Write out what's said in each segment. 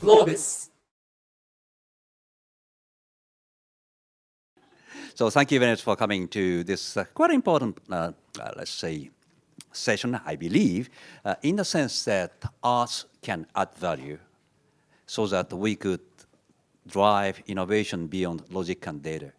Globus. So thank you very much for coming to this quite important, let's say, session, I believe, in the sense that arts can add value so that we could drive innovation beyond logic and data.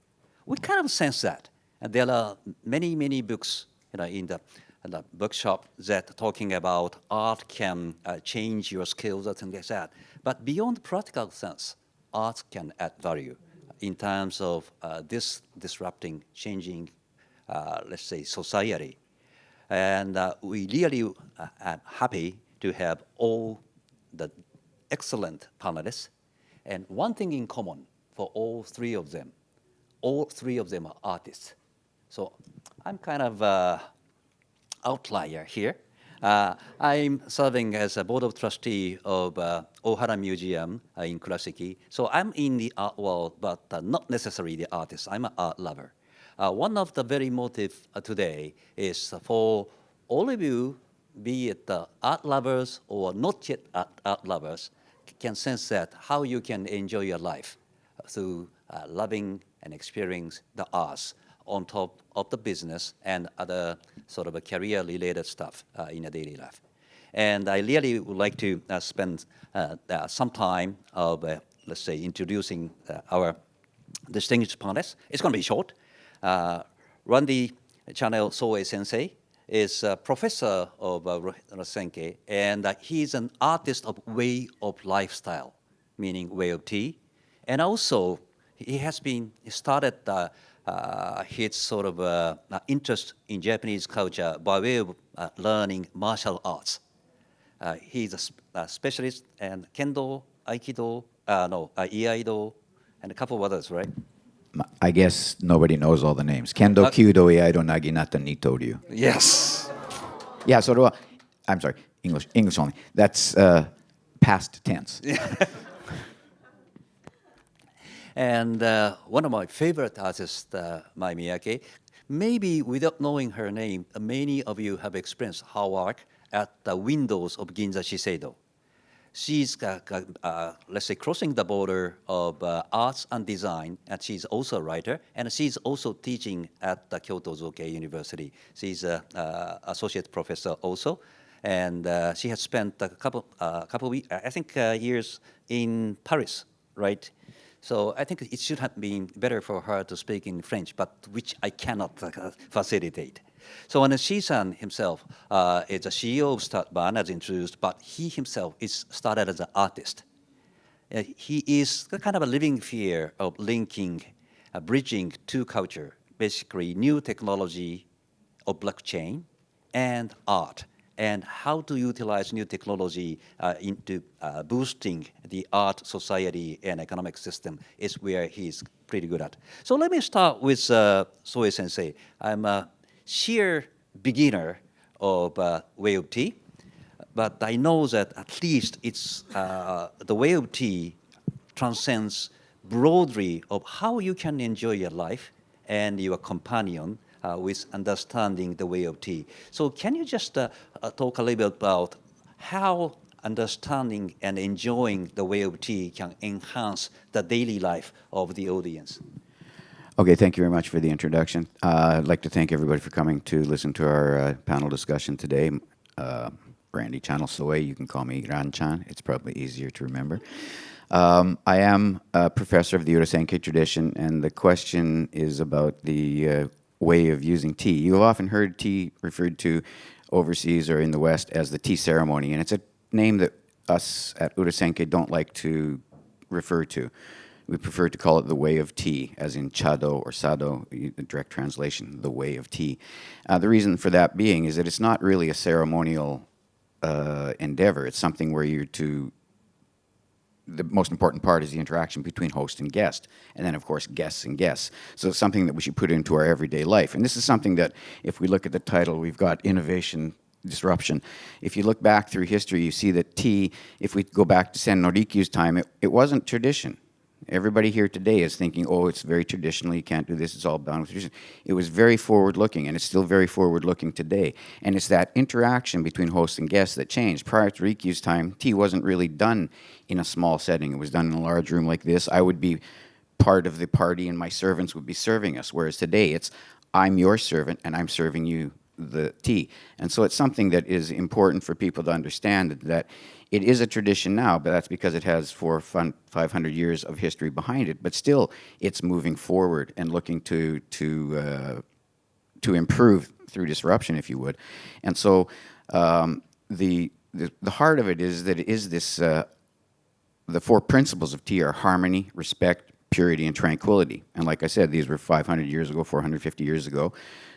We kind of sense that. And there are many, many books in the bookshop that talking about art can change your skills and things like that. But beyond practical sense, art can add value in terms of this disrupting, changing, let's say, society. And we really are happy to have all the excellent panelists. And one thing in common for all three of them are artists. So I'm kind of outlier here. I'm serving as a board of trustee of Ohara Museum in Kurashiki. So I'm in the art world, but not necessarily the artist. I'm an art lover. One of the very motive today is for all of you, be it art lovers or not yet art lovers, can sense that how you can enjoy your life through loving and experiencing the arts on top of the business and other sort of a career-related stuff in a daily life. And I really would like to spend some time of, let's say, introducing our distinguished panelists. It's going to be short. Run the channel Soe Sensei is a professor of Rasenke, and he's an artist of way of lifestyle, meaning way of tea. And also, he started his sort of interest in Japanese culture by way of learning martial arts. He's a specialist in Kendo, Aikido, Iaido, and a couple of others, right? I guess nobody knows all the names. Kendo, Kyudo, Iaido, Naginata, Nitoryu. Yes. Yeah, so I'm sorry, English only. That's past tense. And one of my favorite artists, Mai Miyake, maybe without knowing her name, many of you have experienced her work at the windows of Ginza Shiseido. She's, let's say, crossing the border of arts and design, and she's also a writer, and she's also teaching at the Kyoto Zoukei University. She's an associate professor also, and she has spent a couple years in Paris, right? So I think it should have been better for her to speak in French, but which I cannot facilitate. So when Shi-san himself is a CEO of Startban, as introduced, but he himself is started as an artist. He is kind of a living fear of linking, bridging two culture, basically new technology of blockchain and art, and how to utilize new technology into boosting the art society and economic system is where he's pretty good at. So let me start with Soe Sensei. I'm a sheer beginner of way of tea, but I know that at least it's the way of tea transcends broadly of how you can enjoy your life and your companion with understanding the way of tea. So can you just talk a little bit about how understanding and enjoying the way of tea can enhance the daily life of the audience? Okay, thank you very much for the introduction. I'd like to thank everybody for coming to listen to our panel discussion today. Randy Channel Soe, you can call me Ran-chan. It's probably easier to remember. I am a professor of the Urasenke tradition, and the question is about the way of using tea. You've often heard tea referred to overseas or in the West as the tea ceremony, and it's a name that us at Urasenke don't like to refer to. We prefer to call it the way of tea, as in chado or sado, the direct translation, the way of tea. The reason for that being is that it's not really a ceremonial endeavor. It's something where the most important part is the interaction between host and guest, and then, of course, guests and guests. So it's something that we should put into our everyday life. And this is something that, if we look at the title, we've got innovation, disruption. If you look back through history, you see that tea, if we go back to Sen no Rikyu's time, it wasn't tradition. Everybody here today is thinking, oh, it's very traditional, you can't do this, it's all bound with tradition. It was very forward-looking, and it's still very forward-looking today. And it's that interaction between host and guest that changed. Prior to Rikyu's time, tea wasn't really done in a small setting. It was done in a large room like this. I would be part of the party, and my servants would be serving us, whereas today it's, I'm your servant, and I'm serving you the tea. And so it's something that is important for people to understand, that it is a tradition now, but that's because it has 500 years of history behind it. But still, it's moving forward and looking to improve through disruption, if you would. And so the heart of it is that it is this, the four principles of tea are harmony, respect, purity, and tranquility. And like I said, these were 500 years ago, 450 years ago.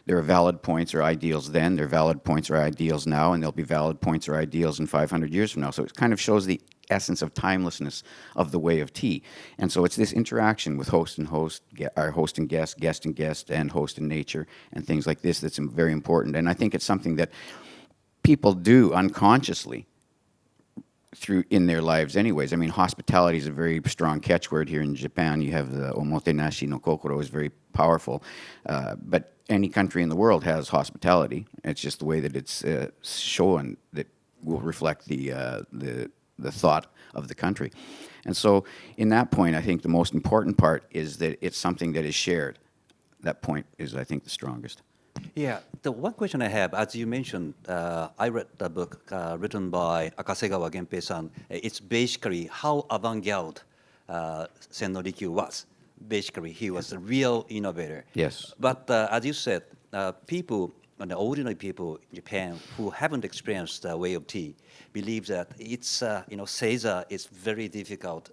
There are valid points or ideals then, there are valid points or ideals now, and there'll be valid points or ideals in 500 years from now. So it kind of shows the essence of timelessness of the way of tea. And so it's this interaction with host and host, our host and guest and guest, and host and nature, and things like this that's very important. And I think it's something that people do unconsciously through in their lives anyways. I mean, hospitality is a very strong catchword here in Japan. You have the omotenashi no kokoro is very powerful. But any country in the world has hospitality. It's just the way that it's shown that will reflect the thought of the country. And so in that point, I think the most important part is that it's something that is shared. That point is, I think, the strongest. Yeah, the one question I have, as you mentioned, I read the book written by Akasegawa Genpei-san. It's basically how avant-garde Senno Rikyu was. Basically, he was a real innovator. Yes. But as you said, people, the ordinary people in Japan who haven't experienced the way of tea, believe that it's, seiza is very difficult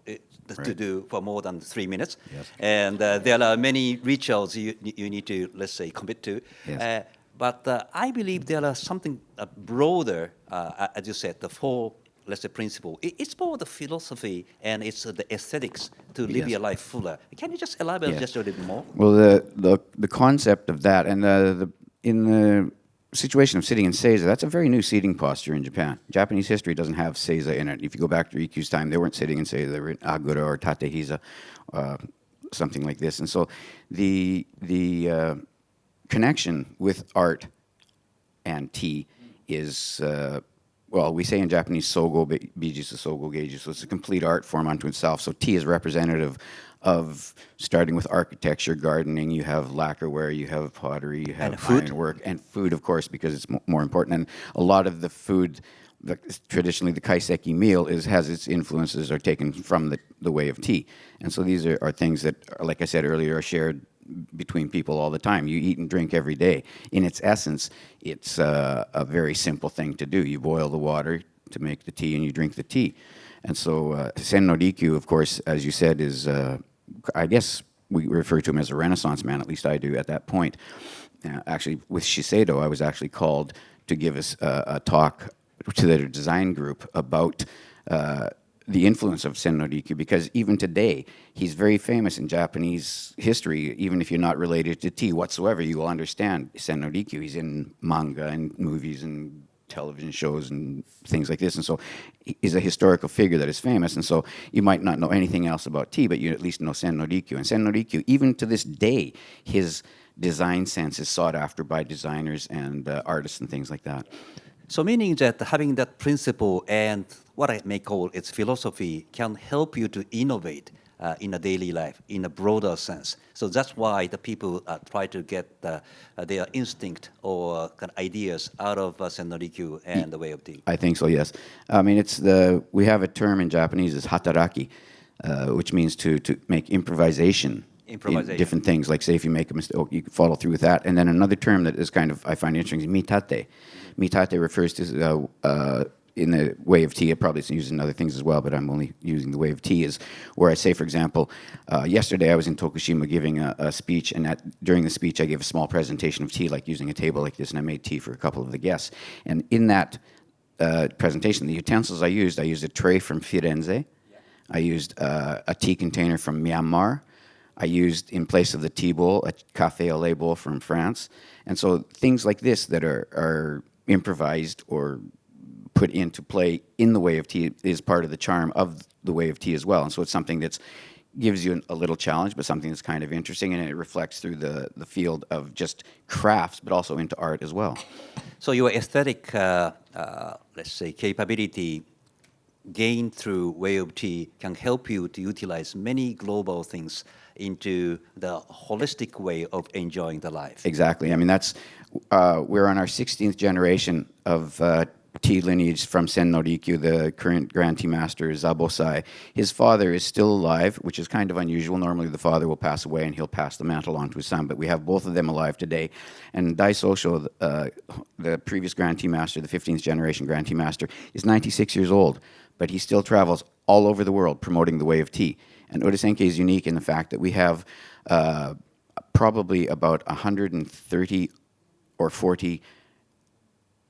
to do for more than 3 minutes. Yes. And there are many rituals you need to, let's say, commit to. Yes. But I believe there are something broader, as you said, the four, let's say, principle. It's more the philosophy and it's the aesthetics to live your life fuller. Can you just elaborate just a little bit more? Well, the concept of that, and in the situation of sitting in seiza, that's a very new seating posture in Japan. Japanese history doesn't have seiza in it. If you go back to Rikyu's time, they weren't sitting in seiza. They were in agura or tatehiza, something like this. And so the connection with art and tea is, well, we say in Japanese, sogo bijutsu, sogo geiju, so it's a complete art form unto itself. So tea is representative of starting with architecture, gardening, you have lacquerware, you have pottery, you have ironwork, and food, of course, because it's more important. And a lot of the food, traditionally the kaiseki meal, has its influences are taken from the way of tea. And so these are things that, like I said earlier, are shared between people all the time. You eat and drink every day. In its essence, it's a very simple thing to do. You boil the water to make the tea, and you drink the tea. And so Sen no Rikyu, of course, as you said, is, I guess we refer to him as a Renaissance man, at least I do at that point. Actually, with Shiseido, I was actually called to give us a talk to the design group about the influence of Sen no Rikyu, because even today, he's very famous in Japanese history. Even if you're not related to tea whatsoever, you will understand Sen no Rikyu. He's in manga and movies and television shows and things like this. And so he's a historical figure that is famous. And so you might not know anything else about tea, but you at least know Sen no Rikyu. And Sen no Rikyu, even to this day, his design sense is sought after by designers and artists and things like that. So meaning that having that principle and what I may call its philosophy can help you to innovate in a daily life in a broader sense. So that's why the people try to get their instinct or kind of ideas out of Sen no Rikyu and the way of tea. I think so, yes. I mean, we have a term in Japanese is hataraki, which means to make improvisation. In different things, like say if you make a mistake, you can follow through with that. And then another term that is kind of, I find interesting, is mitate. Mitate refers to, in the way of tea, it probably is used in other things as well, but I'm only using the way of tea, is where I say, for example, yesterday I was in Tokushima giving a speech, and during the speech I gave a small presentation of tea, like using a table like this, and I made tea for a couple of the guests. And in that presentation, the utensils I used a tray from Firenze, I used a tea container from Myanmar, I used, in place of the tea bowl, a café au lait bowl from France. And so things like this that are improvised or put into play in the way of tea is part of the charm of the way of tea as well. And so it's something that's gives you a little challenge, but something that's kind of interesting, and it reflects through the field of just crafts, but also into art as well. So your aesthetic, let's say, capability gained through way of tea can help you to utilize many global things into the holistic way of enjoying the life. Exactly. I mean, we're on our 16th generation of tea lineage from Sen no Rikyu, the current Grand Tea Master Zabosai. His father is still alive, which is kind of unusual. Normally the father will pass away and he'll pass the mantle on to his son, but we have both of them alive today. And Dai Sosho, the previous Grand Tea Master, the 15th generation Grand Tea Master, is 96 years old, but he still travels all over the world promoting the way of tea. And Urasenke is unique in the fact that we have probably about 130 or 40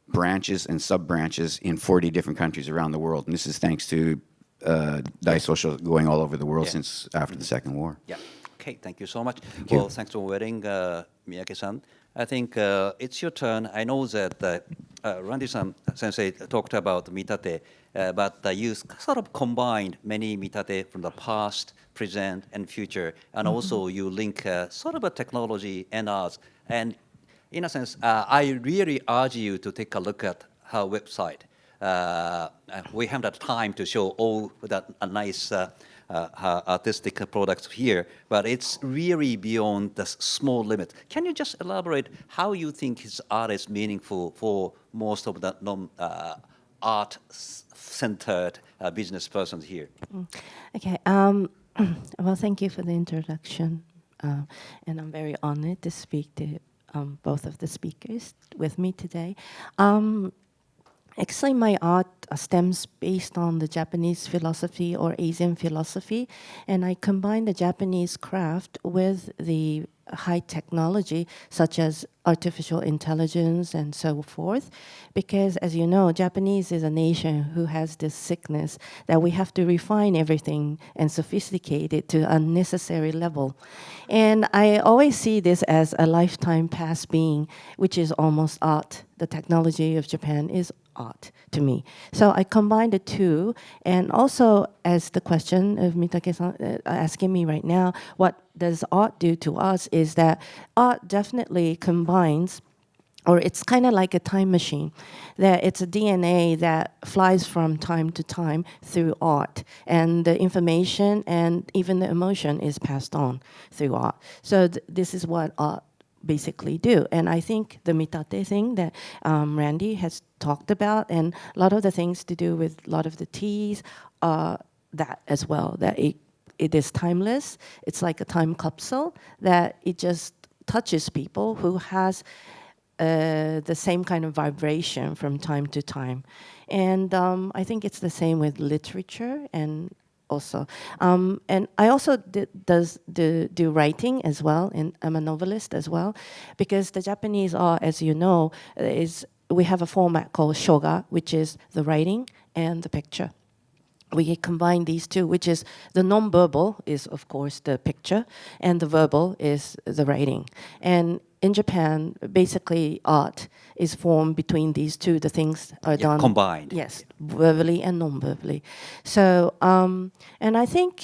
branches and sub-branches in 40 different countries around the world. And this is thanks to Dai Sosho going all over the world since after the Second War. Yeah. Okay, thank you so much. you. Well, thanks for waiting, Miyake-san. I think it's your turn. I know that Randy-san sensei talked about mitate, but you sort of combined many mitate from the past, present, and future, and also you link sort of a technology and arts. And in a sense, I really urge you to take a look at her website. We have that time to show all that nice artistic products here, but it's really beyond the small limit. Can you just elaborate how you think his art is meaningful for most of the non-art-centered business persons here? Okay. Well, thank you for the introduction, and I'm very honored to speak to both of the speakers with me today. Actually, my art stems based on the Japanese philosophy or Asian philosophy, and I combine the Japanese craft with the high technology, such as artificial intelligence and so forth, because as you know, Japanese is a nation who has this sickness that we have to refine everything and sophisticate it to unnecessary level. And I always see this as a lifetime past being, which is almost art. The technology of Japan is art to me. So I combine the two, and also as the question of Mitake-san asking me right now, what does art do to us, is that art definitely combines, or it's kind of like a time machine, that it's a DNA that flies from time to time through art, and the information and even the emotion is passed on through art. So this is what art basically do. And I think the mitate thing that Randy has talked about, and a lot of the things to do with a lot of the teas, that as well, that it is timeless. It's like a time capsule, that it just touches people who has the same kind of vibration from time to time. And I think it's the same with literature and also. And I also do writing as well, and I'm a novelist as well, because the Japanese are, as you know, we have a format called shoga, which is the writing and the picture. We combine these two, which is the non-verbal is, of course, the picture, and the verbal is the writing. And in Japan, basically, art is formed between these two. The things are done combined. Yes, verbally and non-verbally. So, and I think,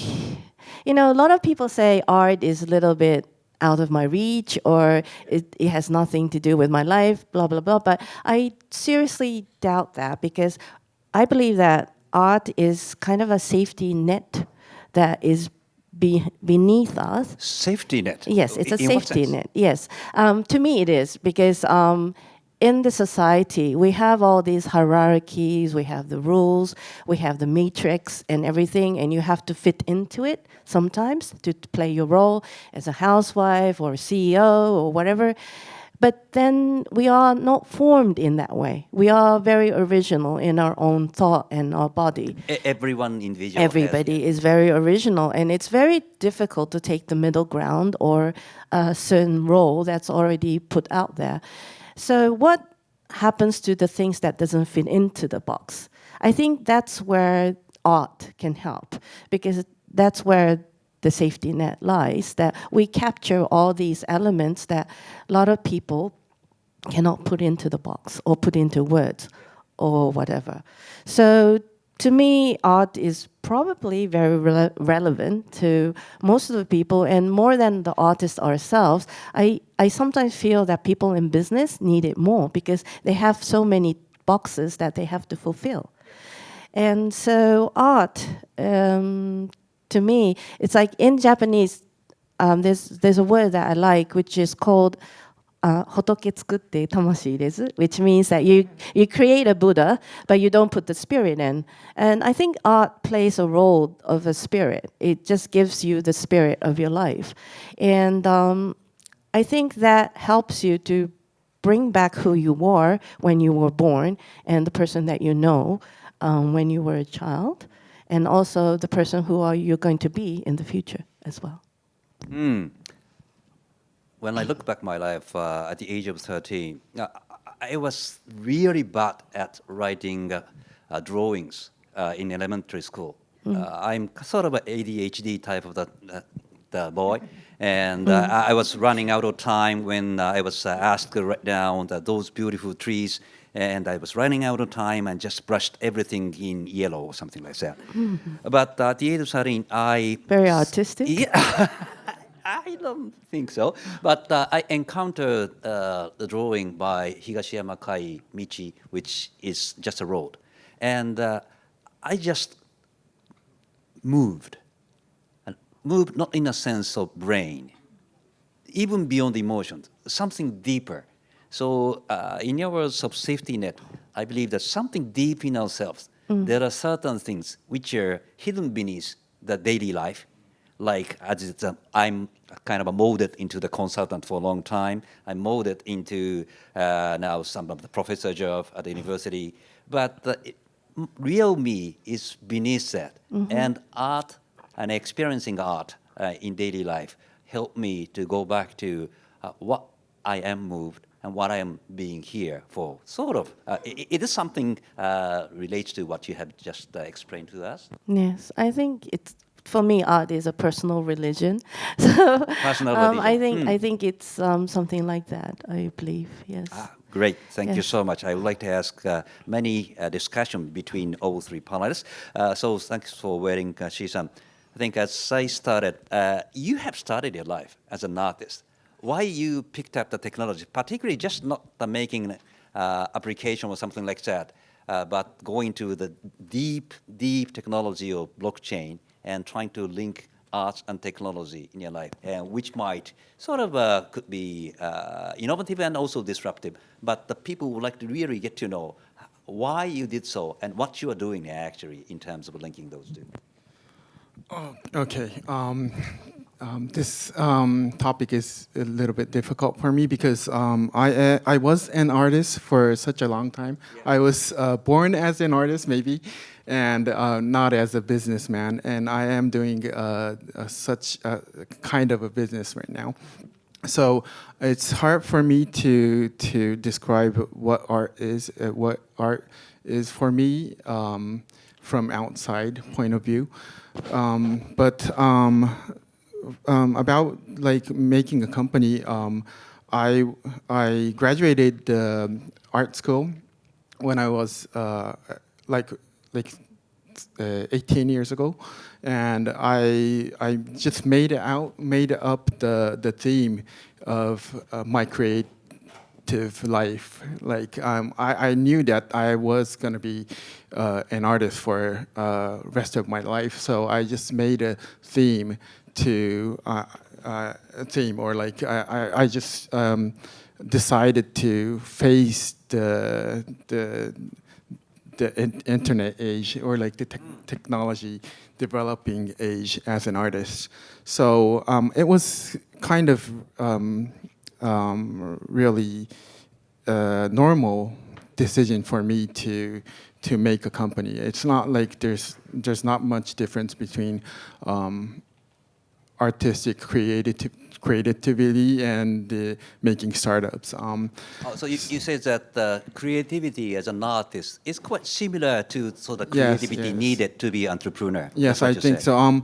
a lot of people say art is a little bit out of my reach, or it has nothing to do with my life, blah, blah, blah. But I seriously doubt that, because I believe that art is kind of a safety net that is beneath us. Safety net? Yes, it's a In what safety sense? net. Yes. To me it is, because in the society, we have all these hierarchies, we have the rules, we have the matrix and everything, and you have to fit into it sometimes to play your role as a housewife or a CEO or whatever. But then we are not formed in that way. We are very original in our own thought and our body. Everyone individual. Everybody is very original, and it's very difficult to take the middle ground or a certain role that's already put out there. So what happens to the things that doesn't fit into the box? I think that's where art can help, because that's where the safety net lies, that we capture all these elements that a lot of people cannot put into the box or put into words or whatever. So to me, art is probably very relevant to most of the people, and more than the artists ourselves. I sometimes feel that people in business need it more because they have so many boxes that they have to fulfill. And so art, to me, it's like in Japanese, there's a word that I like, which is called hotoke tsukutte tamashii desu, which means that you create a Buddha, but you don't put the spirit in. And I think art plays a role of a spirit. It just gives you the spirit of your life. And I think that helps you to bring back who you were when you were born and the person that you know when you were a child, and also the person who are you going to be in the future as well. When I look back my life at the age of 13, I was really bad at writing drawings in elementary school. I'm sort of an ADHD type of the boy, and I was running out of time when I was asked to write down those beautiful trees, and I was running out of time and just brushed everything in yellow or something like that. But at the age of 13, Very artistic. Yeah. I don't think so. But I encountered the drawing by Higashiyama Kai Michi, which is just a road. And I just moved. And moved not in a sense of brain, even beyond emotions, something deeper. So in your words of safety net, I believe that something deep in ourselves, there are certain things which are hidden beneath the daily life. Like as I'm kind of molded into the consultant for a long time. I'm molded into now some of the professor job at the university. But the real me is beneath that. And art and experiencing art in daily life helped me to go back to what I am moved and what I am being here for. Sort of. It is something relates to what you have just explained to us. Yes, I think it's, for me, art is a personal religion. So Personal I religion. think it's something like that. I believe, yes. Great, thank you Yes. so much. I would like to ask many discussion between all three panelists. So thanks for waiting, Shi-san. I think as I started, you have started your life as an artist. Why you picked up the technology, particularly just not the making application or something like that, but going to the deep technology of blockchain and trying to link arts and technology in your life, which might sort of could be innovative and also disruptive. But the people would like to really get to know why you did so and what you are doing actually in terms of linking those two. Okay. This topic is a little bit difficult for me because I was an artist for such a long time. Yeah. I was born as an artist, maybe, and not as a businessman. And I am doing such a kind of a business right now. So it's hard for me to describe what art is. What art is for me from outside point of view, but. About like making a company, I graduated art school when I was like 18 years ago, and I just made up the theme of my creative life. Like I knew that I was gonna be an artist for rest of my life, so I just made a theme to a theme, or like I just decided to face the internet age, or like the technology developing age as an artist. So it was kind of really normal decision for me to make a company. It's not like there's not much difference between artistic creativity and making startups. So you said that creativity as an artist is quite similar to sort of Yes, creativity yes. needed to be entrepreneur. Yes, That's what I you think say. so.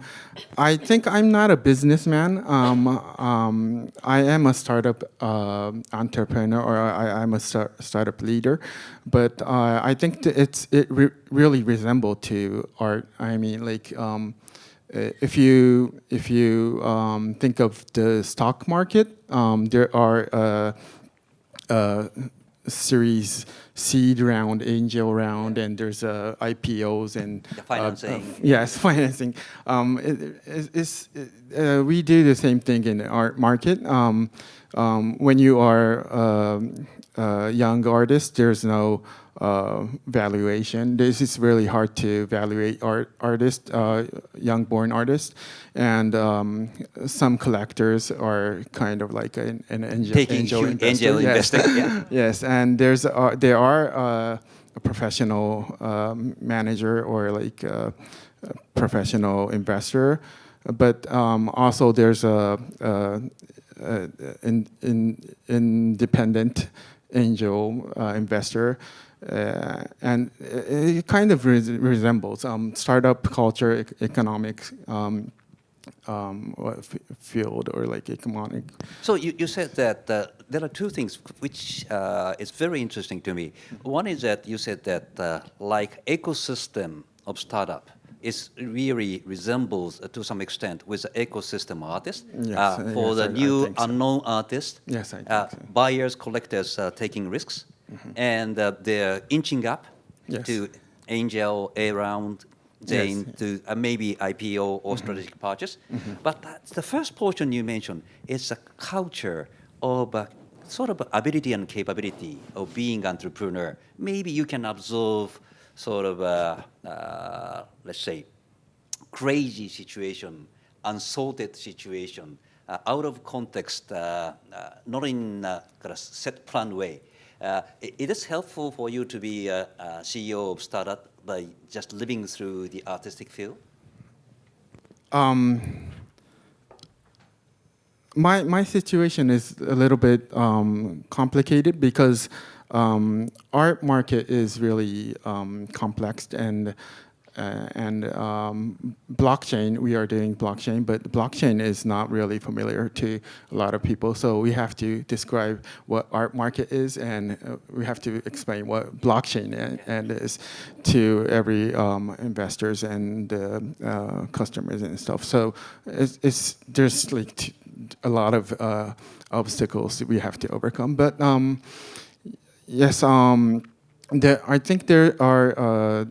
I think I'm not a businessman. I am a startup entrepreneur, or I'm a startup leader. But I think it really resembles to art. I mean, like if you think of the stock market, there are series seed round, angel round, and there's IPOs and The financing. yes, financing. We do the same thing in our market. When you are a young artist, there's no valuation. This is really hard to evaluate artists, young born artists, and some collectors are kind of like an Taking angel huge investor. angel Yes. investing, yeah. Yes, and there are a professional manager or like a professional investor, but also there's a independent angel investor. And it kind of resembles startup culture, economic field, or like economic. So you said that there are two things which is very interesting to me. One is that you said that like ecosystem of startup is really resembles to some extent with the ecosystem artist. Yes, For yes, the I new think so. unknown artist, Yes, I think so. buyers, collectors taking risks, and they're inching up Yes. to angel, A round, then Yes. to maybe IPO or strategic purchase. But the first portion you mentioned is a culture of sort of ability and capability of being entrepreneur. Maybe you can observe sort of, let's say, crazy situation, unsorted situation, out of context, not in kind of set plan way. It is helpful for you to be a CEO of startup by just living through the artistic field? My situation is a little bit complicated because art market is really complex, and blockchain, we are doing blockchain, but blockchain is not really familiar to a lot of people. So we have to describe what art market is, and we have to explain what blockchain and is to every investors and customers and stuff. So there's like a lot of obstacles that we have to overcome. But yes, I think there are.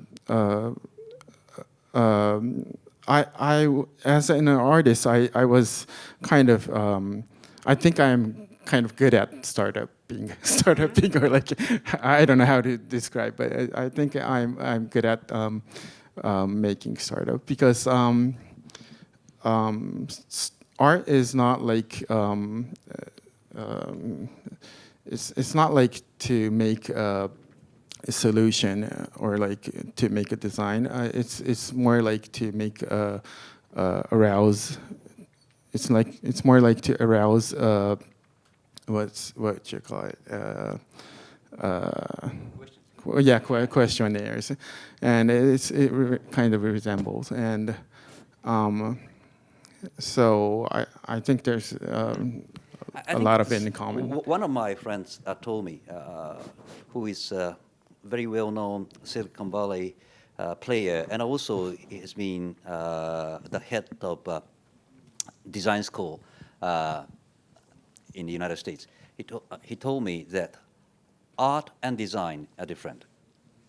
As an artist, I was kind of, I think I'm kind of good at startuping, or like, I don't know how to describe, but I think I'm good at making startup, because art is not like, it's not like to make a solution or like to make a design. It's more like to make arouse. It's more like to arouse what you call it. Yeah, questionnaires, and it kind of resembles, and so I think there's a lot of it in common. One of my friends told me, who is very well-known Silicon Valley player, and also has been the head of design school in the United States. He told me that art and design are different.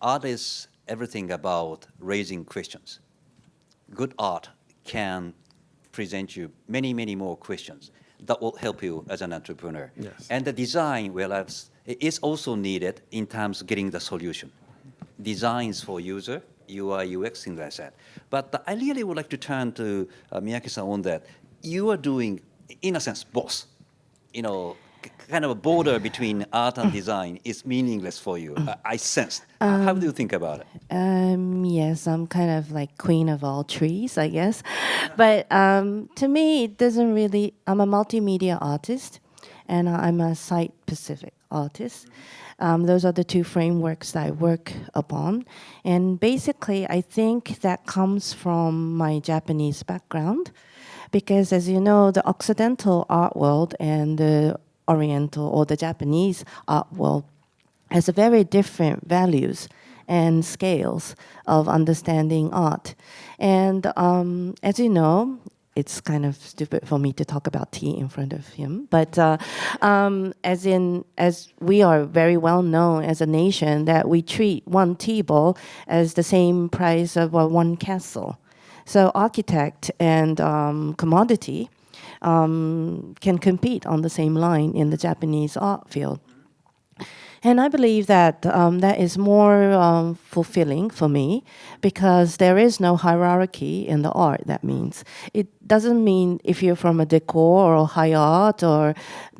Art is everything about raising questions. Good art can present you many, many more questions that will help you as an entrepreneur. Yes. And the design, it is also needed in terms of getting the solution. Designs for user, UI, UX, things like that. But I really would like to turn to Miyake-san on that. You are doing, in a sense, both. kind of a border between art and design is meaningless for you. I sensed. How do you think about it? Yes, I'm kind of like queen of all trees, I guess. But to me, it doesn't really. I'm a multimedia artist, and I'm a site-specific artist. Those are the two frameworks that I work upon. And basically, I think that comes from my Japanese background. Because as you know, the Occidental art world and the Oriental or the Japanese art world has a very different values and scales of understanding art. And as you know, it's kind of stupid for me to talk about tea in front of him, but as we are very well known as a nation that we treat one tea bowl as the same price of one castle. So architect and commodity can compete on the same line in the Japanese art field. And I believe that that is more fulfilling for me because there is no hierarchy in the art. That means it doesn't mean if you're from a decor or high art or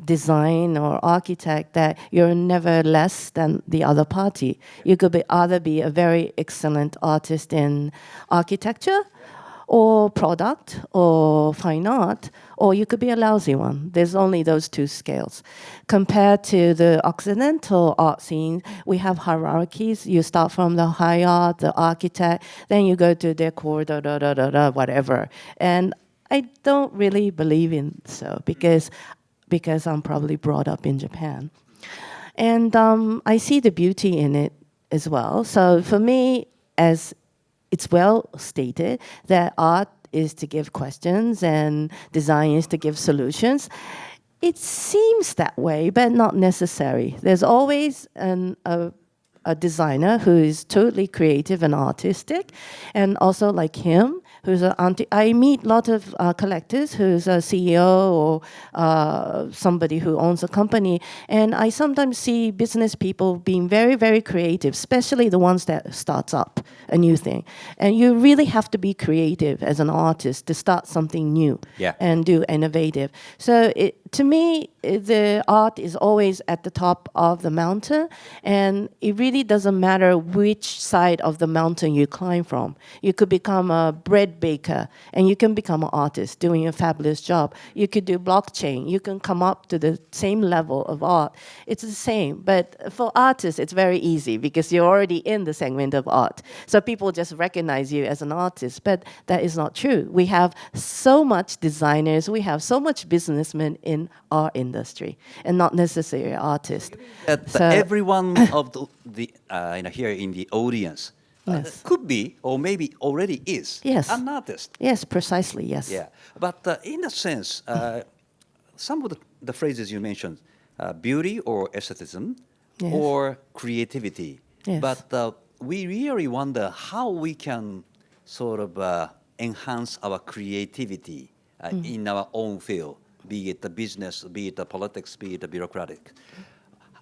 design or architect that you're never less than the other party. You could either be a very excellent artist in architecture or product or fine art, or you could be a lousy one. There's only those two scales. Compared to the Occidental art scene, we have hierarchies. You start from the high art, the architect, then you go to decor, whatever. And I don't really believe in so because I'm probably brought up in Japan. And I see the beauty in it as well. So for me, as it's well stated that art is to give questions and design is to give solutions. It seems that way, but not necessary. There's always a designer who is totally creative and artistic, and also like him, who's I meet a lot of collectors who's a CEO or somebody who owns a company, and I sometimes see business people being very, very creative, especially the ones that starts up a new thing. And you really have to be creative as an artist to start something new and do innovative. So to me, the art is always at the top of the mountain, and it really doesn't matter which side of the mountain you climb from. You could become a bread baker, and you can become an artist doing a fabulous job. You could do blockchain. You can come up to the same level of art. It's the same, but for artists, it's very easy because you're already in the segment of art. So people just recognize you as an artist, but that is not true. We have so much designers, we have so much businessmen in our industry, and not necessarily artists. That So- everyone of the here in the audience Yes. could be, or maybe already is, Yes. an artist. Yes, precisely, yes. Yeah, but in a sense, some of the phrases you mentioned, beauty or aestheticism, Yes. or creativity. Yes. But we really wonder how we can sort of enhance our creativity in our own field, be it the business, be it the politics, be it the bureaucratic.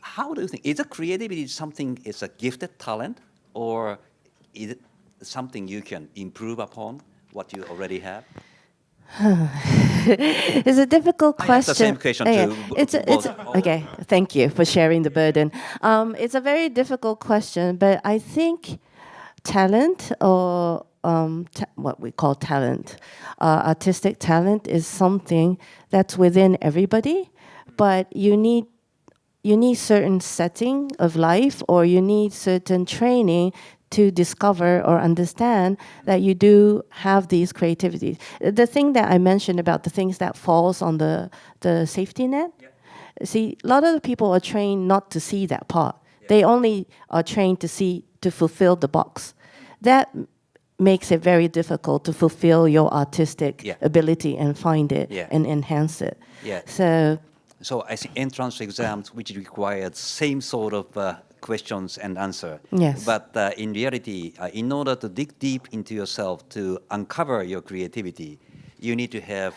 How do you think? Is a creativity something, is a gifted talent, or is it something you can improve upon what you already have? It's a difficult I question. asked the same question Yeah, to it's both. okay. Thank you for sharing the burden. It's a very difficult question, but I think talent or what we call talent, artistic talent, is something that's within everybody, but you need certain setting of life, or you need certain training to discover or understand that you do have these creativities. The thing that I mentioned about the things that falls on the safety net, see, a lot of the people are trained not to see that part. They only are trained to fulfill the box. That makes it very difficult to fulfill your artistic ability and find it and enhance it. Yeah. So I see entrance exams which required same sort of questions and answer. Yes. But in reality, in order to dig deep into yourself to uncover your creativity, you need to have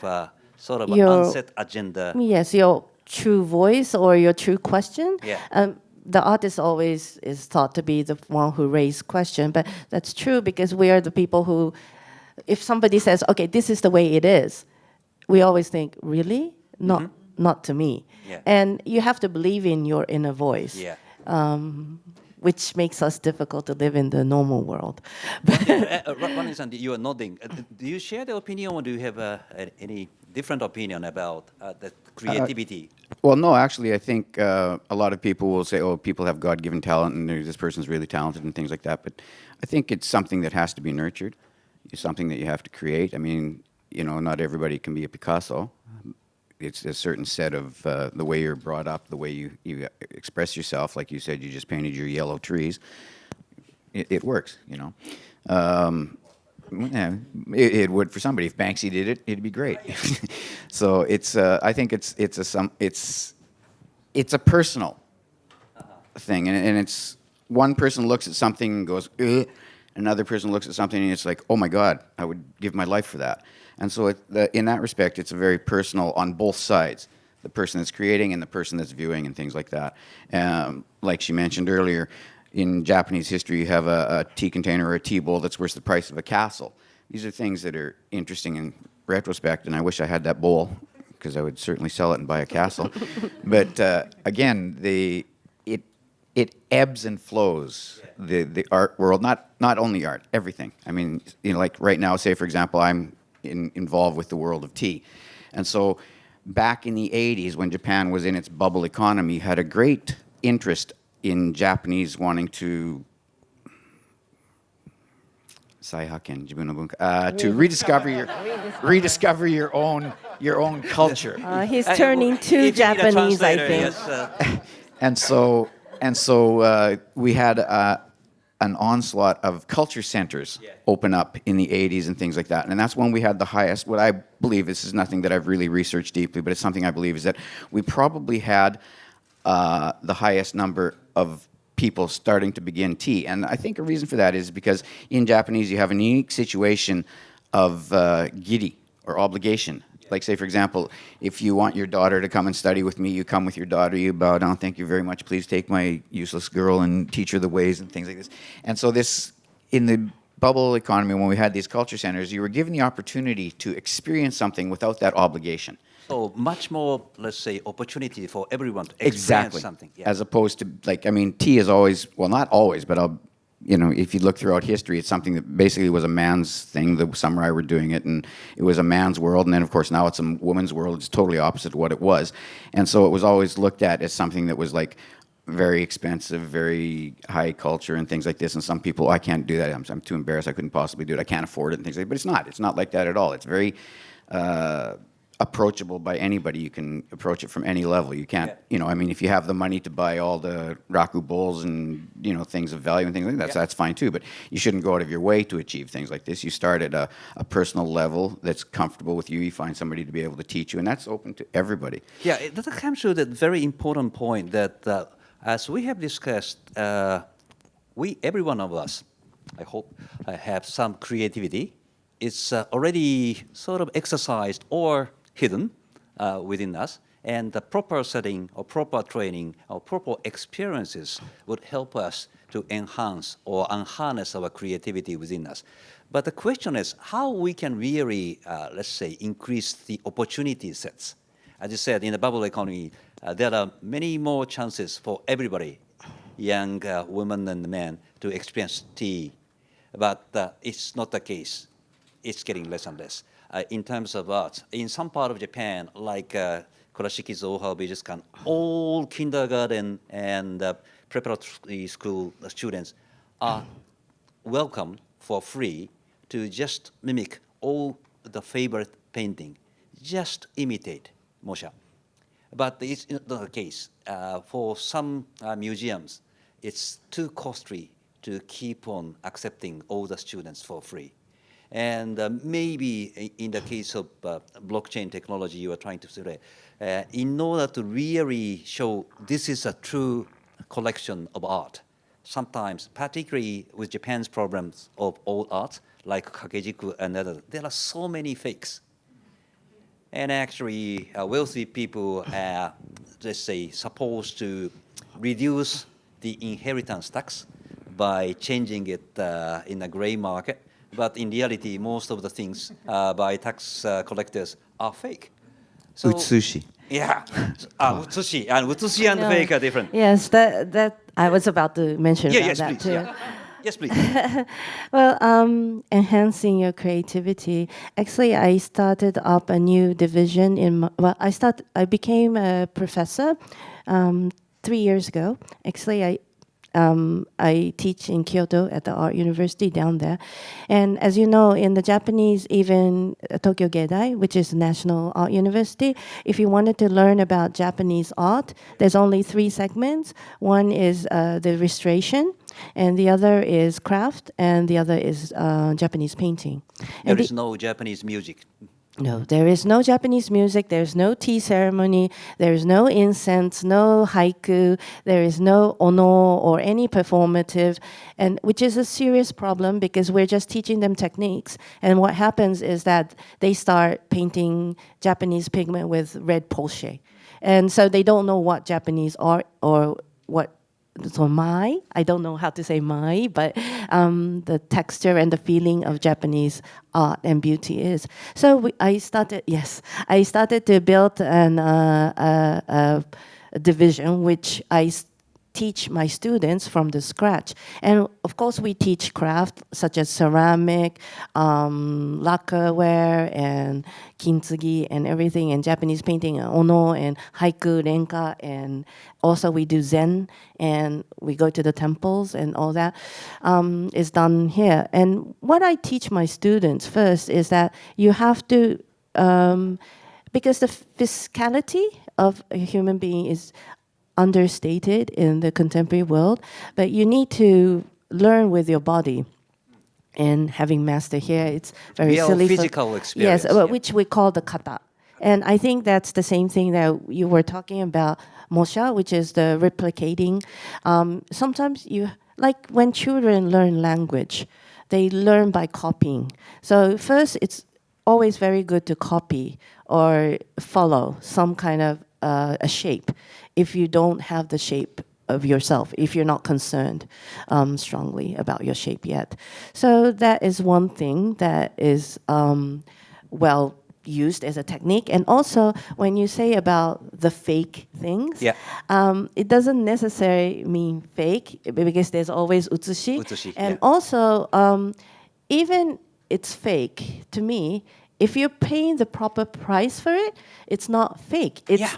sort of an Your- unset agenda. Yes, your true voice or your true question. Yeah. The artist always is thought to be the one who raised question, but that's true because we are the people who, if somebody says, okay, this is the way it is, we always think, really? not to me. Yeah. And you have to believe in your inner voice. Yeah. Which makes us difficult to live in the normal world. Ronnie-san, you are nodding. Do you share the opinion, or do you have any different opinion about the creativity? Well, no, actually, I think a lot of people will say, oh, people have God-given talent and this person's really talented and things like that. But I think it's something that has to be nurtured. It's something that you have to create. I mean, not everybody can be a Picasso. It's a certain set of the way you're brought up, the way you express yourself. Like you said, you just painted your yellow trees. It works, Yeah, it would for somebody. If Banksy did it, it'd be great. So it's I think it's a personal thing, and it's one person looks at something and goes, ugh. Another person looks at something and it's like, oh my God, I would give my life for that. And so in that respect, it's a very personal on both sides, the person that's creating and the person that's viewing and things like that. Like she mentioned earlier, in Japanese history, you have a tea container or a tea bowl that's worth the price of a castle. These are things that are interesting in retrospect, and I wish I had that bowl because I would certainly sell it and buy a castle. But again, it ebbs and flows. The art world, not only art, everything. I mean, like right now, say for example, I'm involved with the world of tea, and so back in the 80s, when Japan was in its bubble economy, you had a great interest in Japanese wanting to to rediscover your own culture. He's turning If to you need a Japanese, I translator, think. yes, And so we had an onslaught of culture centers open up in the 80s and things like that. And that's when we had the highest, what I believe, this is nothing that I've really researched deeply, but it's something I believe, is that we probably had the highest number of people starting to begin tea. And I think a reason for that is because in Japanese you have a unique situation of giri, or obligation. Like, say, for example, if you want your daughter to come and study with me, you come with your daughter, you bow down, thank you very much, please take my useless girl and teach her the ways and things like this. And so this, in the bubble economy, when we had these culture centers, you were given the opportunity to experience something without that obligation. so much more, let's say, opportunity for everyone to experience something. Yeah. As opposed to, like, I mean, tea is always, well, not always, but if you look throughout history, it's something that basically was a man's thing. The samurai were doing it, and it was a man's world. And then, of course, now it's a woman's world. It's totally opposite of what it was. And so it was always looked at as something that was, like, very expensive, very high culture and things like this. And some people, I can't do that. I'm too embarrassed. I couldn't possibly do it. I can't afford it and things like that. But it's not. It's not like that at all. It's very approachable by anybody. You can approach it from any level. You can't, I mean, if you have the money to buy all the raku bowls and, things of value and things like that, that's fine too. But you shouldn't go out of your way to achieve things like this. You start at a personal level that's comfortable with you. You find somebody to be able to teach you, and that's open to everybody. Yeah, that comes to that very important point that, as we have discussed, every one of us, I hope, have some creativity. It's already sort of exercised or hidden within us, and the proper setting or proper training or proper experiences would help us to enhance or unharness our creativity within us. But the question is how we can really, let's say, increase the opportunity sets. As you said, in the bubble economy, there are many more chances for everybody, young women and men, to experience tea. But it's not the case. It's getting less and less. In terms of art, in some part of Japan, like Kurashiki Zoha Beijutsukan, all kindergarten and preparatory school students are welcome for free to just mimic all the favorite painting, just imitate Mosha. But it's not the case. For some museums, it's too costly to keep on accepting all the students for free. And maybe in the case of blockchain technology you are trying to say, in order to really show this is a true collection of art, sometimes, particularly with Japan's problems of old art, like Kakejiku and others, there are so many fakes. And actually, wealthy people are, let's say, supposed to reduce the inheritance tax by changing it in a gray market. But in reality, most of the things by tax collectors are fake. So, Utsushi. yeah. Utsushi and No. fake are different. Yes, that I was about to mention Yeah, about yes, that please. too. Yeah. Yes, please. Well, enhancing your creativity. Actually, I started up a new division I became a professor 3 years ago. Actually, I teach in Kyoto at the art university down there. And as you know, in the Japanese, even Tokyo Geidai, which is National Art University, if you wanted to learn about Japanese art, there's only 3 segments. One is the illustration, and the other is craft, and the other is Japanese painting. There And is no Japanese music. no, there is no Japanese music, there's no tea ceremony, there's no incense, no haiku, there is no ono or any performative, and which is a serious problem because we're just teaching them techniques. And what happens is that they start painting Japanese pigment with red poche. And so they don't know what Japanese art or what so I don't know how to say but the texture and the feeling of Japanese art and beauty is. So I started to build a division which teach my students from the scratch. And of course, we teach craft such as ceramic, lacquerware, and kintsugi, and everything, and Japanese painting, ono, and haiku, renka, and also we do zen, and we go to the temples, and all that is done here. And what I teach my students first is that you have to, because the physicality of a human being is understated in the contemporary world, but you need to learn with your body. And having mastered here, it's very Real silly. physical experience, Yes, yeah. which we call the kata. And I think that's the same thing that you were talking about, Mosha, which is the replicating. Sometimes like when children learn language, they learn by copying. So first, it's always very good to copy or follow some kind of a shape if you don't have the shape of yourself, if you're not concerned strongly about your shape yet. So that is one thing that is well used as a technique. And also, when you say about the fake things, Yeah. it doesn't necessarily mean fake because there's always utsushi. Utsushi, And yeah. also, even it's fake to me, if you're paying the proper price for it, it's not fake. Yeah.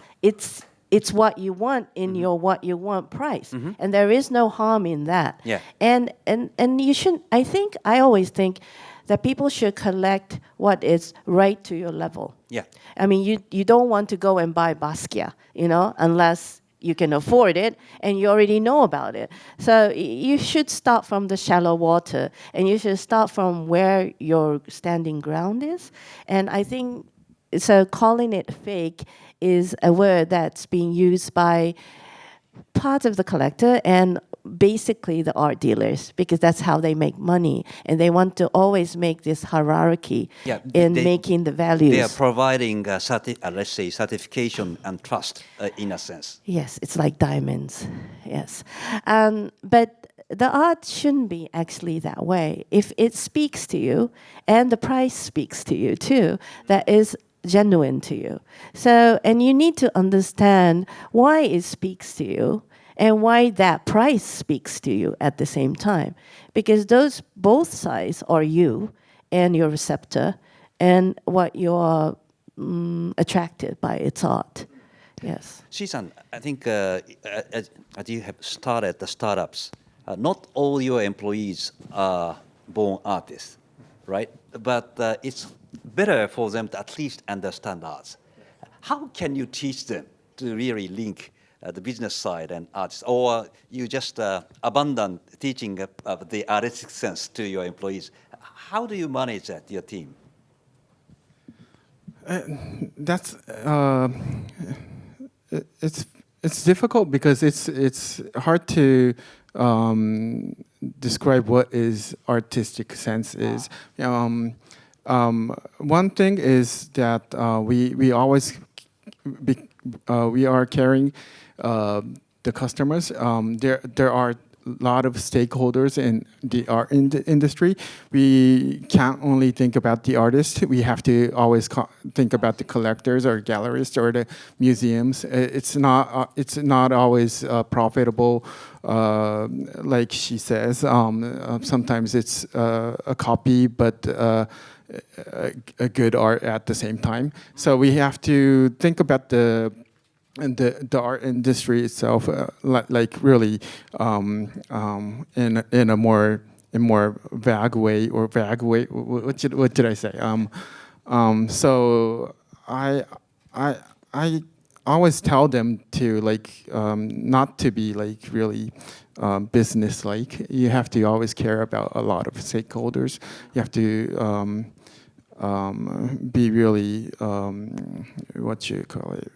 It's what you want in your what you want price, and there is no harm in that. Yeah. And you shouldn't. I always think that people should collect what is right to your level. Yeah. I mean, you don't want to go and buy Basquiat, unless you can afford it and you already know about it. So you should start from the shallow water, and you should start from where your standing ground is. And I think so. Calling it fake is a word that's being used by part of the collector and basically the art dealers, because that's how they make money, and they want to always make this hierarchy Yeah, in they- making the values. They are providing, let's say, certification and trust in a sense. Yes, it's like diamonds. Yes. But the art shouldn't be actually that way. If it speaks to you and the price speaks to you too, that is genuine to you. So, and you need to understand why it speaks to you and why that price speaks to you at the same time. Because those both sides are you and your receptor and what you are attracted by its art. Yes. Shisan, I think as you have started the startups, not all your employees are born artists, right? But it's better for them to at least understand arts. How can you teach them to really link the business side and arts? Or you just abandon teaching of the artistic sense to your employees? How do you manage that, your team? That's it's difficult because it's hard to describe what is artistic sense is. One thing is that we always we are carrying the customers. There are lot of stakeholders in the art industry. We can't only think about the artist. We have to always think about the collectors or gallerists or the museums. It's not always profitable, like she says. Sometimes it's a copy, but a good art at the same time. So we have to think about the art industry itself, like really in a more vague way or vague way. What did I say? So I always tell them to not to be like really business-like. You have to always care about a lot of stakeholders. You have to be really what you call it.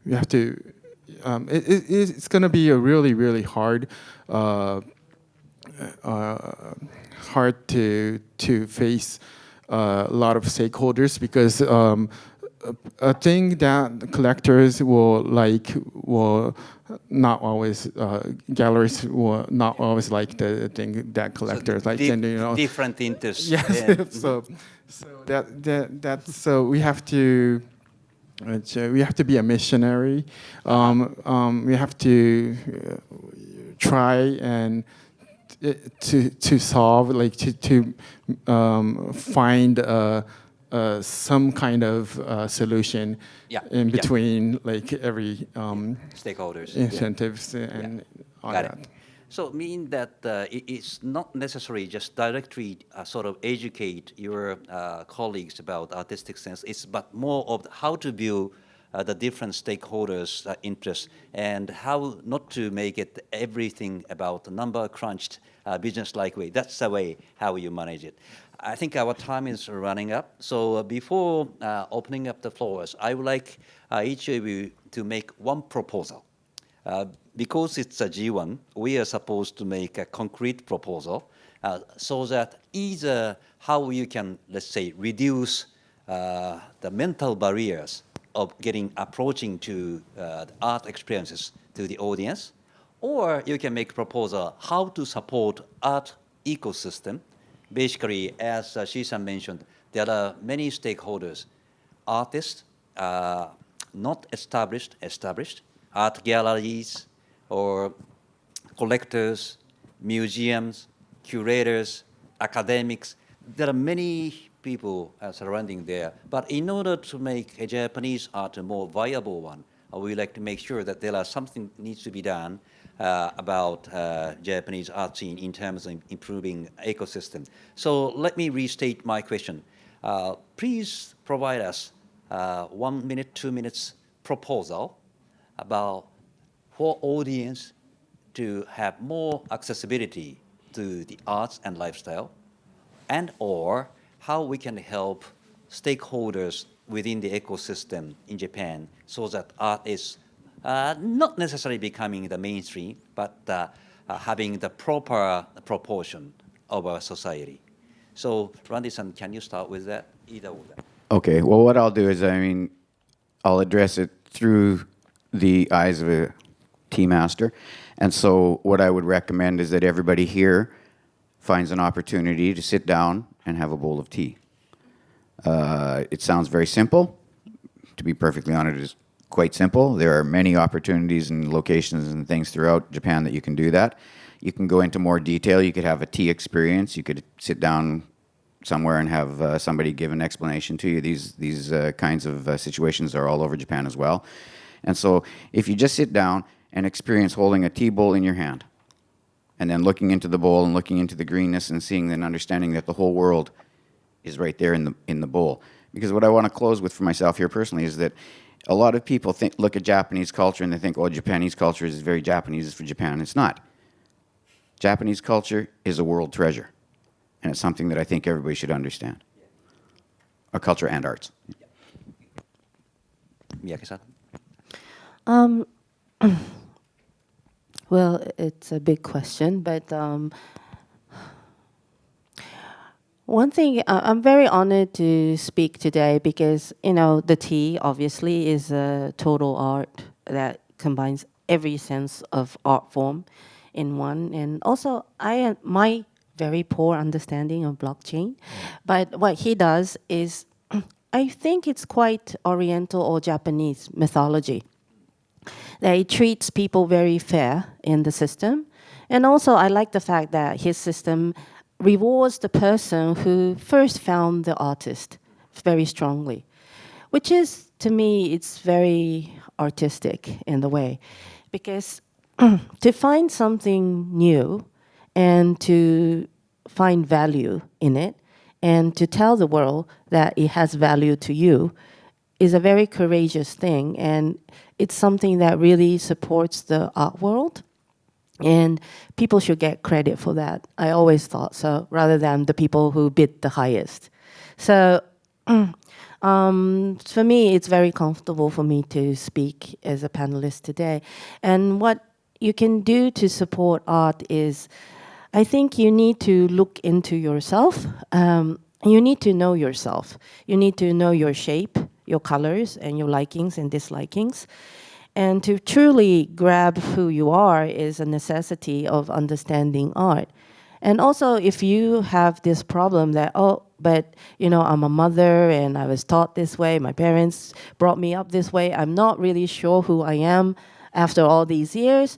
You have to. It's going to be a really hard to face a lot of stakeholders, because a thing that collectors will not always, galleries will not always like the thing that collectors like. And, different interests. Yes. Yeah. So we have to. We have to be a missionary. We have to try and to solve, like to find some kind of solution in between, like every Stakeholders. incentives and all Got that. it. So mean that it's not necessary just directly sort of educate your colleagues about artistic sense. It's but more of how to view the different stakeholders' interests and how not to make it everything about the number crunched business-like way. That's the way how you manage it. I think our time is running up. So before opening up the floors, I would like each of you to make one proposal. Because it's a G1, we are supposed to make a concrete proposal so that either how you can, let's say, reduce the mental barriers of approaching to the art experiences to the audience, or you can make a proposal how to support art ecosystem. Basically, as Shi-san mentioned, there are many stakeholders, artists, not established, art galleries, or collectors, museums, curators, academics. There are many people surrounding there. But in order to make a Japanese art a more viable one, we like to make sure that there are something needs to be done about Japanese art scene in terms of improving ecosystem. So let me restate my question. Please provide us 1 minute, 2 minutes proposal about for audience to have more accessibility to the arts and lifestyle, and or how we can help stakeholders within the ecosystem in Japan so that art is not necessarily becoming the mainstream, but having the proper proportion of our society. So, Randy-san, can you start with that? Either of them. Okay. Well, what I'll do is, I'll address it through the eyes of a tea master. And so what I would recommend is that everybody here finds an opportunity to sit down and have a bowl of tea. It sounds very simple. To be perfectly honest, it's quite simple. There are many opportunities and locations and things throughout Japan that you can do that. You can go into more detail. You could have a tea experience. You could sit down somewhere and have somebody give an explanation to you. These kinds of situations are all over Japan as well. And so if you just sit down and experience holding a tea bowl in your hand, and then looking into the bowl and looking into the greenness and seeing and understanding that the whole world is right there in the bowl. Because what I want to close with for myself here personally is that a lot of people look at Japanese culture and they think, oh, Japanese culture is very Japanese, it's for Japan. It's not. Japanese culture is a world treasure. And it's something that I think everybody should understand. Our culture and arts. Miyake-san? Well, it's a big question, but one thing, I'm very honored to speak today because, the tea obviously is a total art that combines every sense of art form in one. And also, my very poor understanding of blockchain. But what he does is, I think it's quite Oriental or Japanese mythology. That he treats people very fair in the system. And also, I like the fact that his system rewards the person who first found the artist very strongly, which is, to me, it's very artistic in the way. Because to find something new and to find value in it and to tell the world that it has value to you is a very courageous thing. And it's something that really supports the art world. And people should get credit for that. I always thought so, rather than the people who bid the highest. So for me, it's very comfortable for me to speak as a panelist today. And what you can do to support art is, I think you need to look into yourself. You need to know yourself. You need to know your shape, your colors, and your likings and dislikings. And to truly grab who you are is a necessity of understanding art. And also, if you have this problem that, oh, but, you know, I'm a mother and I was taught this way, my parents brought me up this way, I'm not really sure who I am after all these years,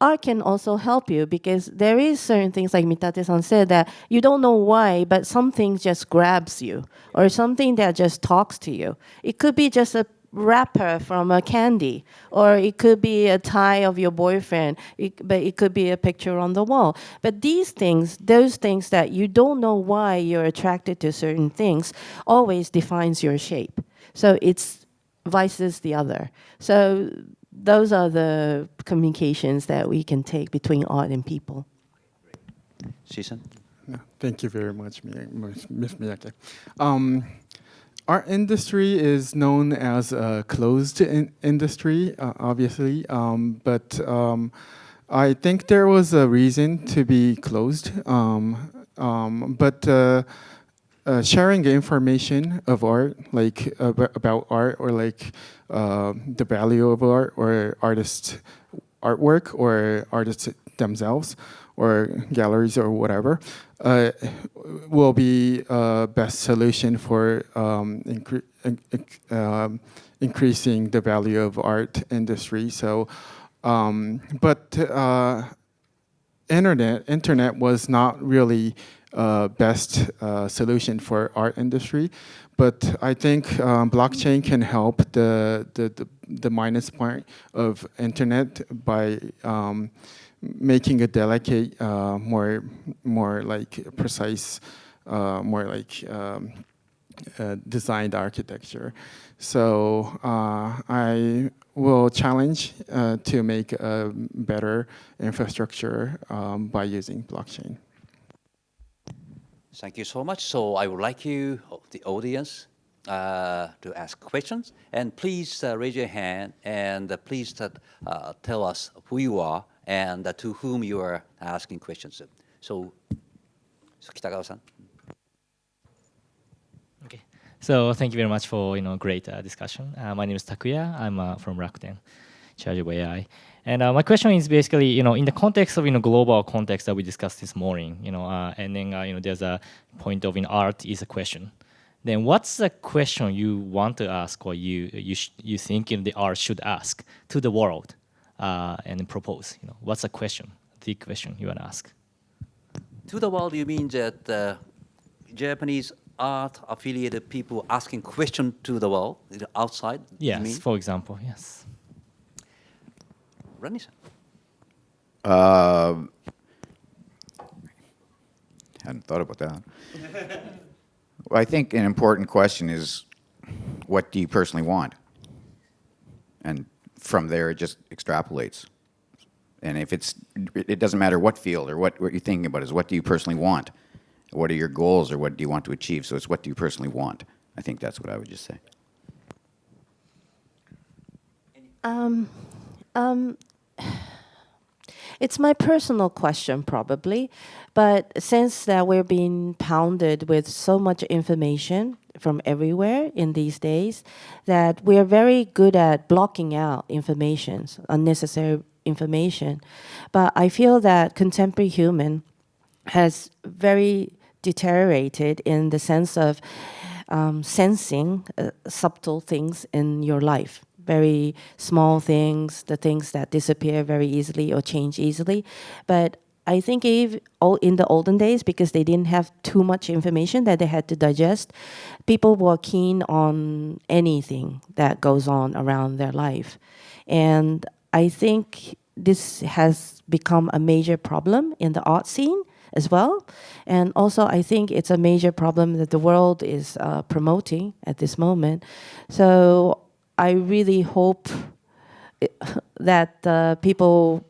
art can also help you, because there is certain things, like Mitate-san said, that you don't know why, but something just grabs you, or something that just talks to you. It could be just a wrapper from a candy, or it could be a tie of your boyfriend, but it could be a picture on the wall. But these things, those things that you don't know why you're attracted to certain things, always defines your shape. So it's vices the other. So those are the communications that we can take between art and people. Season? No, thank you very much, Ms. Miyake. Our industry is known as a closed industry, obviously, but I think there was a reason to be closed. Sharing information of art, like about art, or like the value of art, or artists' artwork, or artists themselves, or galleries, or whatever, will be best solution for increasing the value of art industry. So, internet was not really best solution for art industry, but I think blockchain can help the minus point of internet by making it delicate, more like precise, more like designed architecture. So I will challenge to make a better infrastructure by using blockchain. Thank you so much. So I would like you, the audience, to ask questions. And please raise your hand, and please tell us who you are and to whom you are asking questions. So Kitagawa-san. Okay. So thank you very much for great discussion. My name is Takuya. I'm from Rakuten, in charge of AI. And my question is basically, in the context of global context that we discussed this morning, and then there's a point of art is a question. Then what's the question you want to ask, or you think the art should ask to the world, and propose? What's the question, the question you want to ask? To the world, you mean that Japanese art affiliated people asking questions to the world outside? Yes, you mean? for example, yes. Rani-san. Hadn't thought about that. Well, I think an important question is, what do you personally want? And from there, it just extrapolates. And if it doesn't matter what field or what you're thinking about, is what do you personally want? What are your goals, or what do you want to achieve? So it's what do you personally want? I think that's what I would just say. It's my personal question, probably, but since that we're being pounded with so much information from everywhere in these days, that we're very good at blocking out information, unnecessary information. But I feel that contemporary human has very deteriorated in the sense of sensing subtle things in your life. Very small things, the things that disappear very easily or change easily. But I think in the olden days, because they didn't have too much information that they had to digest, people were keen on anything that goes on around their life. And I think this has become a major problem in the art scene as well. And also, I think it's a major problem that the world is promoting at this moment. So I really hope that people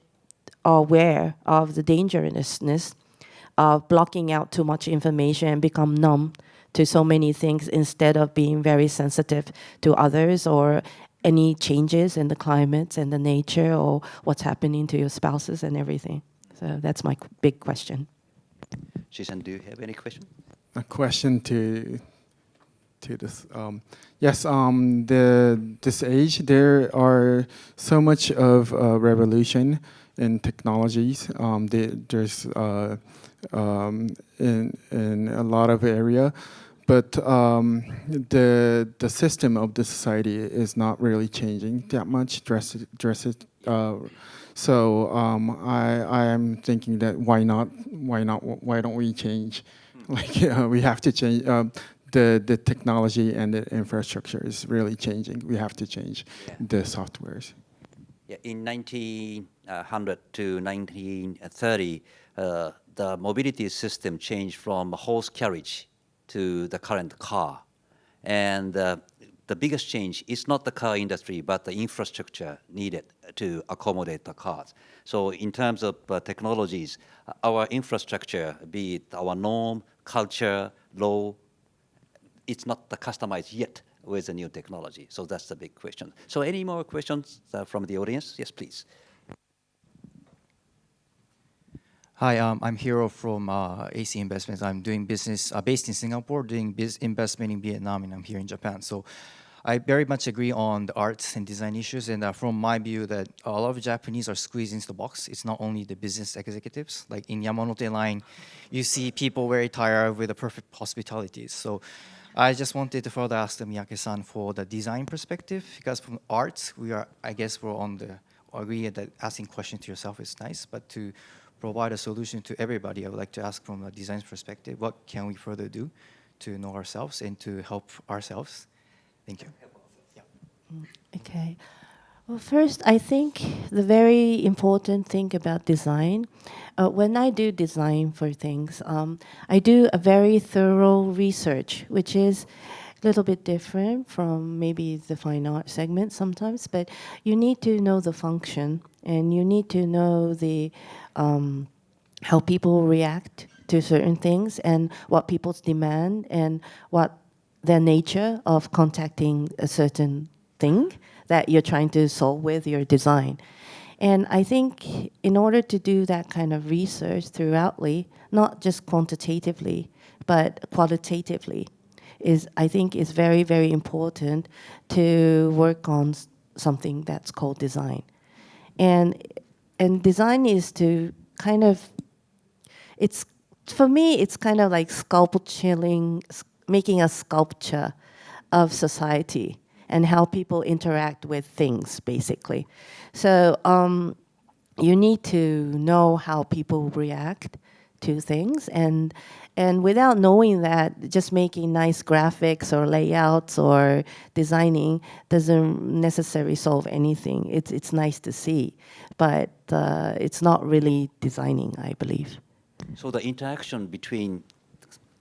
are aware of the dangerousness of blocking out too much information and become numb to so many things instead of being very sensitive to others or any changes in the climates and the nature or what's happening to your spouses and everything. So that's my big question. Shizen, do you have any question? A question to this. Yes, this age there are so much of revolution in technologies. There's in a lot of area, but the system of the society is not really changing that much. So I am thinking that why don't we change? Like we have to change. The technology and the infrastructure is really changing. We have to change the softwares. Yeah, in 1900 to 1930, the mobility system changed from a horse carriage to the current car. And the biggest change is not the car industry, but the infrastructure needed to accommodate the cars. So in terms of technologies, our infrastructure, be it our norm, culture, law, it's not customized yet with the new technology. So that's the big question. So any more questions from the audience? Yes, please. Hi, I'm Hiro from AC Investments. I'm doing business based in Singapore, doing investment in Vietnam, and I'm here in Japan. So I very much agree on the arts and design issues. And from my view, that a lot of Japanese are squeezed into the box. It's not only the business executives. Like in Yamanote Line, you see people very tired with the perfect hospitality. So I just wanted to further ask the Miyake-san for the design perspective, because from arts, I guess we're on the agree that asking questions to yourself is nice, but to provide a solution to everybody, I would like to ask from a design perspective, what can we further do to know ourselves and to help ourselves? Thank you. Okay. Well, first, I think the very important thing about design, when I do design for things, I do a very thorough research, which is a little bit different from maybe the fine art segment sometimes, but you need to know the function and you need to know the how people react to certain things and what people's demand and what their nature of contacting a certain thing that you're trying to solve with your design. And I think in order to do that kind of research throughoutly, not just quantitatively, but qualitatively, I think is very, very important to work on something that's called design. And design is to kind of, for me, it's kind of like making a sculpture of society and how people interact with things, basically. So you need to know how people react to things, and without knowing that, just making nice graphics or layouts or designing doesn't necessarily solve anything. It's nice to see, but it's not really designing, I believe. So the interaction between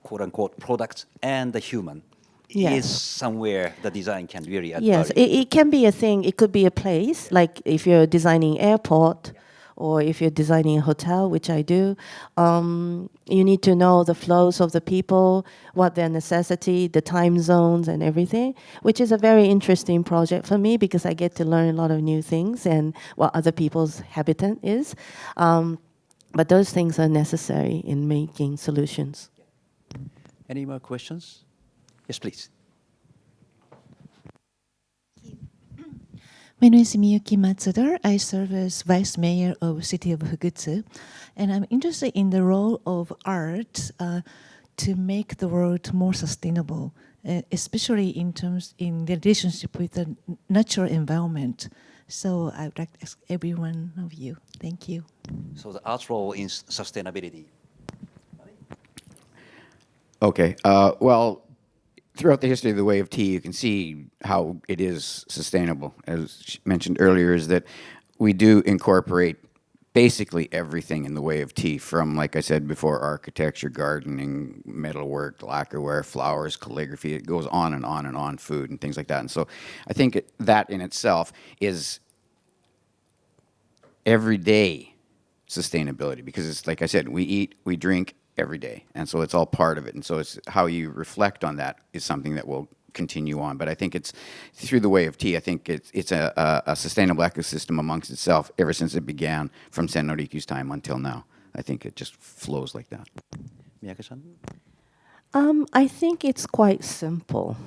quote-unquote products and the human Yes. is somewhere the design can really add Yes, value. it can be a thing. It could be a place, like if you're designing airport or if you're designing a hotel, which I do. You need to know the flows of the people, what their necessity, the time zones and everything, which is a very interesting project for me because I get to learn a lot of new things and what other people's habitat is. But those things are necessary in making solutions. Any more questions? Yes, please. My name is Miyuki Matsuda. I serve as Vice Mayor of City of Fukutsu, and I'm interested in the role of art to make the world more sustainable, especially in the relationship with the natural environment. So I would like to ask every one of you. Thank you. So the art's role in sustainability. Okay. Well, throughout the history of the way of tea, you can see how it is sustainable. As mentioned earlier, is that we do incorporate basically everything in the way of tea, from, like I said before, architecture, gardening, metalwork, lacquerware, flowers, calligraphy. It goes on and on and on, food and things like that. And so I think that in itself is everyday sustainability, because it's like I said, we eat, we drink every day, and so it's all part of it. And so it's how you reflect on that is something that will continue on. But I think it's through the way of tea. I think it's a sustainable ecosystem amongst itself ever since it began from Sennoriku's time until now. I think it just flows like that. Miyake-san? I think it's quite simple.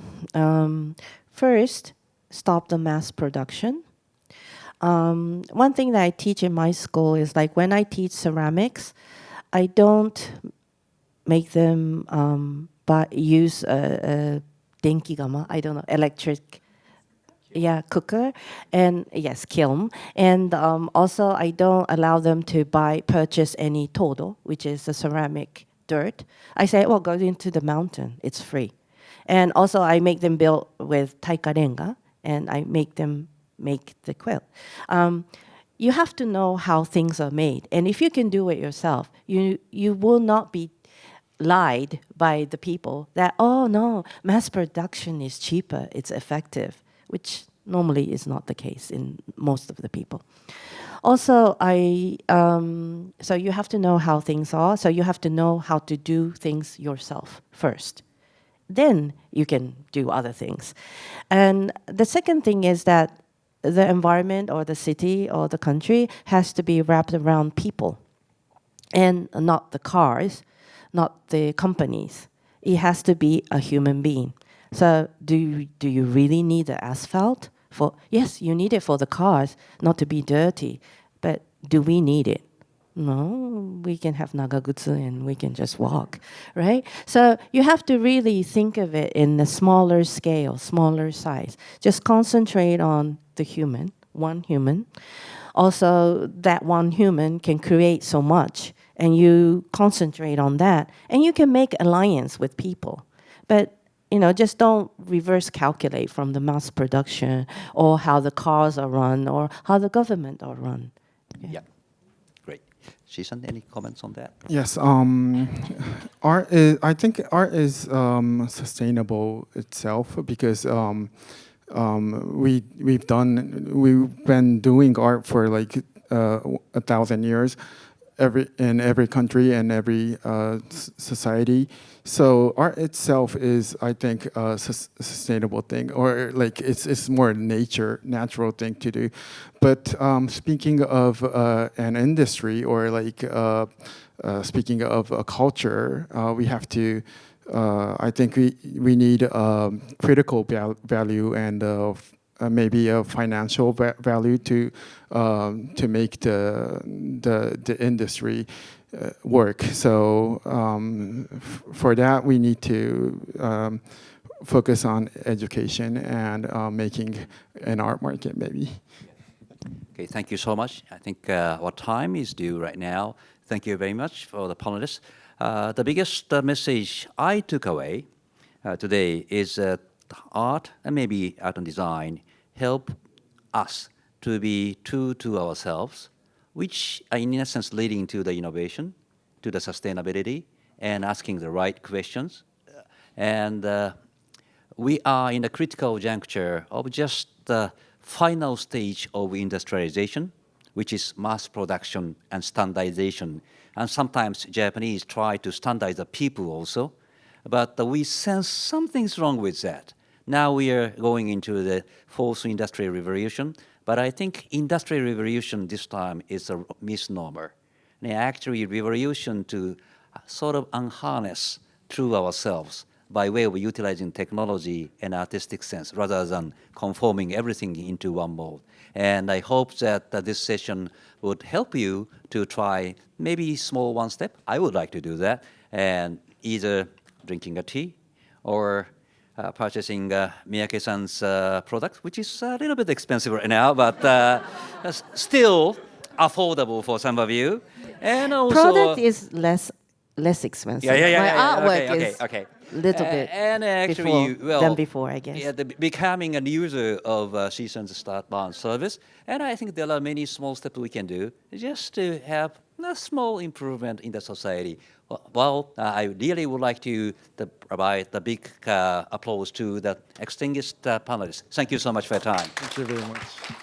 First, stop the mass production. One thing that I teach in my school is, like, when I teach ceramics, I don't make them but use a denkigama, I don't know, electric, cooker, and yes, kiln. And also, I don't allow them to purchase any todo, which is the ceramic dirt. I say, well, go into the mountain, it's free. And also, I make them build with taikarenga, and I make them make the quilt. You have to know how things are made, and if you can do it yourself, you will not be lied by the people that, oh no, mass production is cheaper, it's effective, which normally is not the case in most of the people. Also, so you have to know how things are, so you have to know how to do things yourself first. Then you can do other things. And the second thing is that the environment or the city or the country has to be wrapped around people, and not the cars, not the companies. It has to be a human being. So do you really need the asphalt? Yes, you need it for the cars, not to be dirty. But do we need it? No, we can have nagagutsu and we can just walk, right? So you have to really think of it in a smaller scale, smaller size. Just concentrate on the human, one human. Also, that one human can create so much, and you concentrate on that, and you can make alliance with people. But just don't reverse calculate from the mass production or how the cars are run or how the government are run. Yeah. Great. Shisan, any comments on that? Yes, I think art is sustainable itself, because we've been doing art for like 1,000 years, in every country and every society. So art itself is, I think, a sustainable thing, or like it's more natural thing to do. But speaking of an industry, or like speaking of a culture, we have to. I think we need critical value and maybe a financial value to make the industry work. So for that, we need to focus on education and making an art market, maybe. Okay, thank you so much. I think our time is due right now. Thank you very much for the panelists. The biggest message I took away today is that art, and maybe art and design, help us to be true to ourselves, which are in essence leading to the innovation, to the sustainability, and asking the right questions. And we are in a critical juncture of just the final stage of industrialization, which is mass production and standardization. And sometimes Japanese try to standardize the people also, but we sense something's wrong with that. Now we are going into the fourth industrial revolution, but I think industrial revolution this time is a misnomer. And actually revolution to sort of unharness through ourselves by way of utilizing technology and artistic sense rather than conforming everything into one mold. And I hope that this session would help you to try maybe small one step. I would like to do that, and either drinking a tea or purchasing Miyake-san's product, which is a little bit expensive right now, but still affordable for some of you. And also, Product is less expensive. My artwork okay, is okay. little bit And actually, before, than before, I guess. Yeah, becoming a user of Season's Start Bond service, and I think there are many small steps we can do just to have a small improvement in the society. Well, I really would like to provide the big applause to the extinguished panelists. Thank you so much for your time. Thank you very much.